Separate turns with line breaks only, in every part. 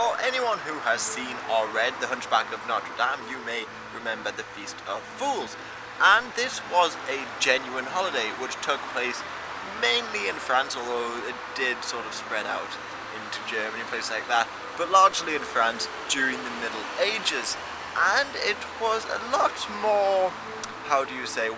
For anyone who has seen or read The Hunchback of Notre Dame, you may remember the Feast of Fools. And this was a genuine holiday which took place mainly in France, although it did sort of spread out into Germany and places like that, but largely in France during the Middle Ages. And it was a lot more,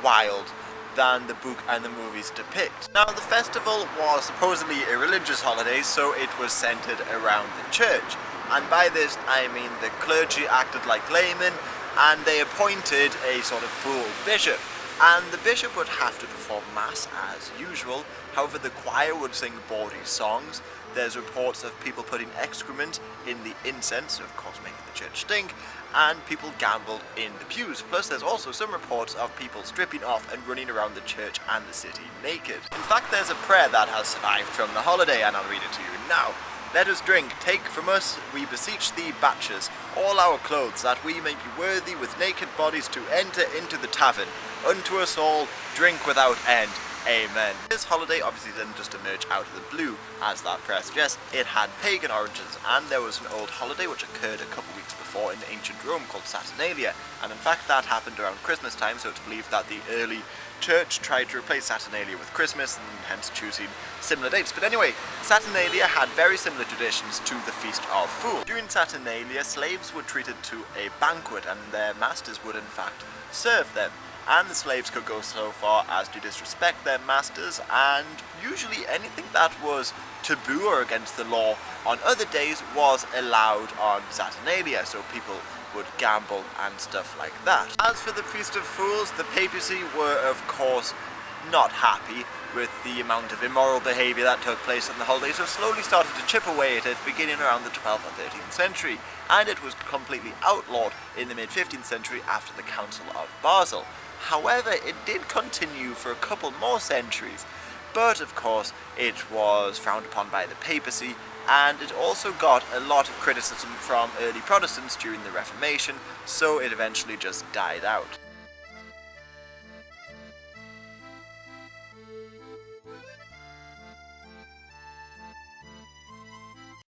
wild than the book and the movies depict. Now, the festival was supposedly a religious holiday, so it was centered around the church. And by this, I mean the clergy acted like laymen, and they appointed a sort of fool bishop. And the bishop would have to perform mass as usual. However, the choir would sing bawdy songs. There's reports of people putting excrement in the incense, of course making the church stink, and people gambled in the pews. Plus, there's also some reports of people stripping off and running around the church and the city naked. In fact, there's a prayer that has survived from the holiday, and I'll read it to you now. Let us drink, take from us, we beseech thee, batches, all our clothes, that we may be worthy with naked bodies to enter into the tavern. Unto us all, drink without end. Amen. This holiday obviously didn't just emerge out of the blue, as that prayer suggests. It had pagan origins, and there was an old holiday which occurred a couple weeks before in ancient Rome called Saturnalia. And in fact, that happened around Christmas time, so it's believed that the early church tried to replace Saturnalia with Christmas, and hence choosing similar dates. But anyway, Saturnalia had very similar traditions to the Feast of Fools. During Saturnalia, slaves were treated to a banquet, and their masters would in fact serve them. And the slaves could go so far as to disrespect their masters, and usually anything that was taboo or against the law on other days was allowed on Saturnalia, so people would gamble and stuff like that. As for the Feast of Fools, the papacy were of course not happy with the amount of immoral behaviour that took place on the holiday, so slowly started to chip away at it beginning around the 12th or 13th century, and it was completely outlawed in the mid-15th century after the Council of Basel. However, it did continue for a couple more centuries, but of course it was frowned upon by the papacy, and it also got a lot of criticism from early Protestants during the Reformation, so it eventually just died out.